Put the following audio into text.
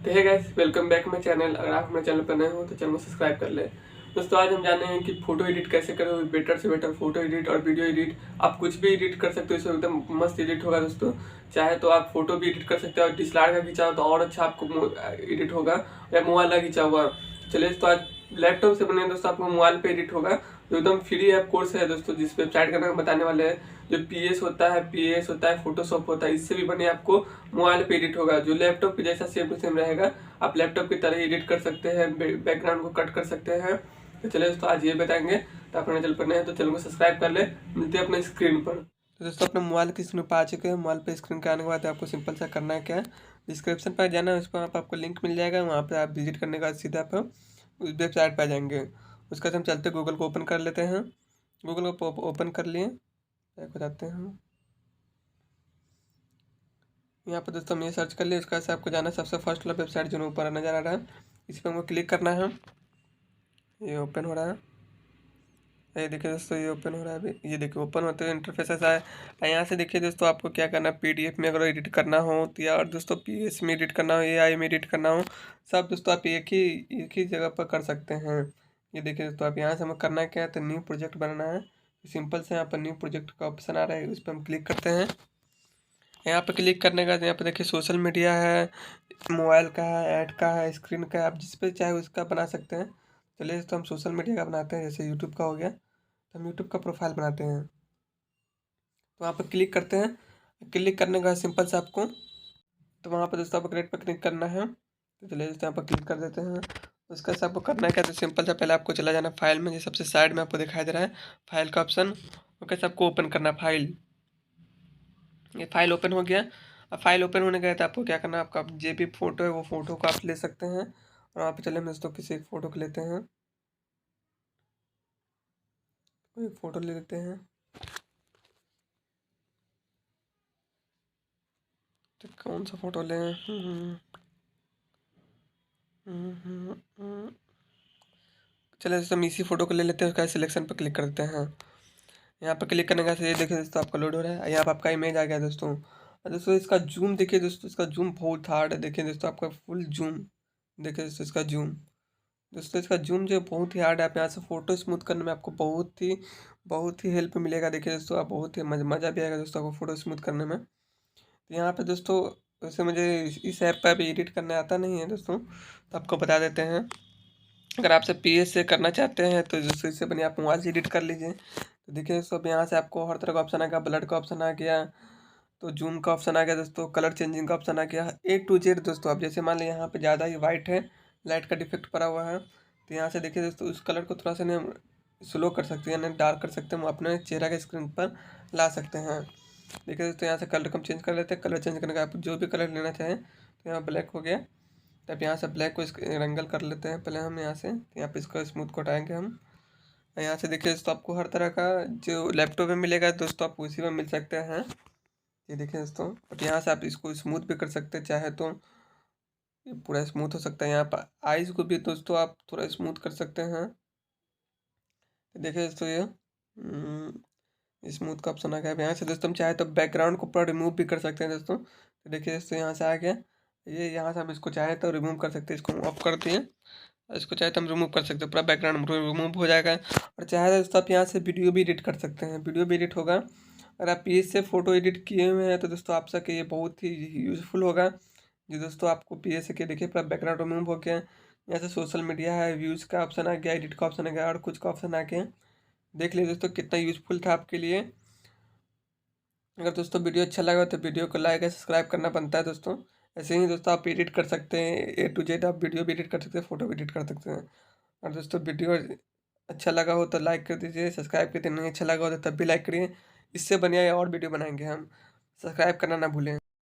तो है guys, welcome back my channel. अगर आप हमारे चैनल पर नए हो तो चैनल को सब्सक्राइब कर ले। दोस्तों आज हम जानेंगे कि फोटो एडिट कैसे करें, बेटर से बेटर फोटो एडिट और वीडियो एडिट। आप कुछ भी एडिट कर सकते हो, इसमें एकदम मस्त एडिट होगा दोस्तों। चाहे तो आप फोटो भी एडिट कर सकते हो और DSLR का खींचा हो तो और अच्छा आपको एडिट होगा, या मोबाइल का खींचा हुआ। चलिए तो आज लैपटॉप से बने दोस्तों आपको मोबाइल पे एडिट होगा, जो एकदम फ्री ऐप कोर्स है दोस्तों, जिस वेबसाइट का नाम बताने वाले हैं। जो पीएस होता है, फोटोशॉप होता है, इससे भी बने आपको मोबाइल पे एडिट होगा, जो लैपटॉप के जैसा सेम टू सेम रहेगा। आप लैपटॉप की तरह एडिट कर सकते हैं, बैकग्राउंड को कट कर सकते हैं। तो चलिए दोस्तों आज ये बताएंगे। तो अपने चैनल पर नए हैं तो चैनल को सब्सक्राइब कर ले। मिलते हैं अपने स्क्रीन पर। तो दोस्तों अपने मोबाइल की स्क्रीन पर आ चुके हैं। मोबाइल पे स्क्रीन के आने के बाद आपको सिंपल सा करना है क्या है, डिस्क्रिप्शन पर जाना है, उस पर आपको लिंक मिल जाएगा। वहाँ पे आप विजिट करने के बाद सीधा आप उस वेबसाइट पर आ जाएंगे। उसके बाद हम चलते गूगल को ओपन कर लेते हैं। गूगल को ओपन कर लिए, बैक हो जाते हैं। यहाँ पर दोस्तों हम ये सर्च कर लिए। उसका से आपको जाना है सबसे फर्स्ट वाला वेबसाइट जो ऊपर नजर आ रहा है, इस पर हमको क्लिक करना है। ये ओपन हो रहा है, ये देखिए दोस्तों ये ओपन हो रहा है अभी। ये देखिए ओपन होते हुए इंटरफेस ऐसा है। यहाँ से देखिए दोस्तों आपको क्या करना है, PDF में अगर एडिट करना हो तो, या और दोस्तों PS में एडिट करना हो, AI में एडिट करना हो, सब दोस्तों आप एक ही जगह पर कर सकते हैं। ये देखिए दोस्तों आप यहाँ से हमें करना है क्या है, तो न्यू प्रोजेक्ट बनाना है। सिंपल से यहाँ पर न्यू प्रोजेक्ट का ऑप्शन आ रहा है, उस पर हम क्लिक करते हैं। यहाँ पर क्लिक करने के बाद यहाँ पर देखिए सोशल मीडिया है, मोबाइल का है, ऐड का है, स्क्रीन का है, आप जिस पे चाहे उसका बना सकते हैं। चलिए तो हम सोशल मीडिया का बनाते हैं, जैसे यूट्यूब का हो गया तो हम यूट्यूब का प्रोफाइल बनाते हैं। तो वहाँ पर क्लिक करते हैं। क्लिक करने के बाद सिंपल से आपको, तो वहाँ पर दोस्तों आपको क्रिएट पर क्लिक करना है। तो चलिए दोस्तों यहाँ पर क्लिक कर देते हैं। उसका से आपको करना है क्या, तो सिंपल सा पहले आपको चला जाना फाइल में, जो सबसे साइड में आपको दिखाई दे रहा है फाइल का ऑप्शन। ओके, सबको ओपन करना फाइल। ये फाइल ओपन हो गया। अब फाइल ओपन होने के बाद आपको क्या करना है, आपका जो भी फोटो है वो फोटो को आप ले सकते हैं। और वहाँ पे चले हम दोस्तों किसी एक फ़ोटो को लेते हैं, कोई फ़ोटो ले लेते हैं। तो कौन सा फ़ोटो लें? चलिए दोस्तों हम इसी फ़ोटो को ले लेते हैं। उसका सिलेक्शन पर क्लिक करते हैं। यहाँ पर क्लिक करने के बाद ये देखिए दोस्तों आपका लोड हो रहा है। यहाँ पर आपका इमेज आ गया दोस्तों। और दोस्तों इसका जूम देखिए दोस्तों, इसका जूम बहुत हार्ड है। देखिए दोस्तों आपका फुल जूम देखिए दोस्तों, इसका जूम दोस्तों, इसका जूम जो बहुत ही हार्ड है। आप यहाँ से फ़ोटो स्मूथ करने में आपको बहुत ही हेल्प मिलेगा। देखिए दोस्तों आप बहुत ही मज़ा भी आएगा दोस्तों आपको फ़ोटो स्मूथ करने में। तो यहाँ पे दोस्तों वैसे मुझे इस ऐप पर अभी एडिट करने आता नहीं है दोस्तों, तो आपको बता देते हैं। अगर आपसे PS से करना चाहते हैं तो दोस्तों इससे बनी आप मोबाइल से एडिट कर लीजिए। तो देखिए दोस्तों अब यहाँ से आपको हर तरह का ऑप्शन आ गया, ब्लड का ऑप्शन आ गया, तो जूम का ऑप्शन आ गया दोस्तों, कलर चेंजिंग का ऑप्शन आ गया, A to Z दोस्तों। अब जैसे मान लें यहाँ पे ज़्यादा ही वाइट है, लाइट का डिफेक्ट पड़ा हुआ है, तो यहाँ से देखिए दोस्तों उस कलर को थोड़ा सा ना स्लो कर सकते हैं, यानी डार्क कर सकते हैं, हम अपने चेहरा के स्क्रीन पर ला सकते हैं। देखिए दोस्तों यहाँ से कलर को हम चेंज कर लेते हैं। कलर चेंज करने का आप जो भी कलर लेना चाहें, तो यहाँ ब्लैक हो गया, तब यहाँ से ब्लैक को रंगल कर लेते हैं पहले हम यहाँ से। यहाँ पे इसको स्मूथ को हटाएंगे हम। यहाँ से देखिए दोस्तों आपको हर तरह का जो लैपटॉप में मिलेगा दोस्तों, आप उसी में मिल सकते हैं। ये देखिए दोस्तों, अब यहाँ से आप इसको स्मूथ भी कर सकते हैं, चाहे तो ये पूरा स्मूथ हो सकता है। यहाँ पर आइज़ को भी दोस्तों आप थोड़ा स्मूथ कर सकते हैं। देखिए दोस्तों ये स्मूथ का ऑप्शन आ गया। अब यहाँ से दोस्तों हम चाहे तो बैकग्राउंड को पूरा रिमूव भी कर सकते हैं दोस्तों। तो देखिए दोस्तों यहाँ से आ गया ये, यहाँ से हम इसको चाहे तो रिमूव कर सकते हैं। इसको ऑफ कर दिए, इसको चाहे तो हम रिमूव कर सकते हैं, पूरा बैकग्राउंड रिमूव हो जाएगा। और चाहे तो दोस्तों आप यहाँ से वीडियो भी एडिट कर सकते हैं, वीडियो भी एडिट होगा। अगर आप PS से फ़ोटो एडिट किए हुए हैं तो दोस्तों आप सके ये बहुत ही यूज़फुल होगा। जी दोस्तों आपको PS से के देखिए पूरा बैकग्राउंड रिमूव हो गया। यहाँ से सोशल मीडिया है, व्यूज़ का ऑप्शन आ गया, एडिट का ऑप्शन आ गया, और कुछ का ऑप्शन आ गया। देख लीजिए दोस्तों कितना यूज़फुल था आपके लिए। अगर दोस्तों वीडियो अच्छा लगा तो वीडियो को लाइक या सब्सक्राइब करना बनता है दोस्तों। ऐसे ही दोस्तों आप एडिट कर सकते हैं, A to Z आप वीडियो भी एडिट कर सकते हैं, फ़ोटो भी एडिट कर सकते हैं। और दोस्तों वीडियो अच्छा लगा हो तो लाइक कर दीजिए, सब्सक्राइब कर दीजिए, नहीं अच्छा लगा हो तो तब भी लाइक करिए। इससे बढ़िया और वीडियो बनाएंगे हम, सब्सक्राइब करना ना भूलें।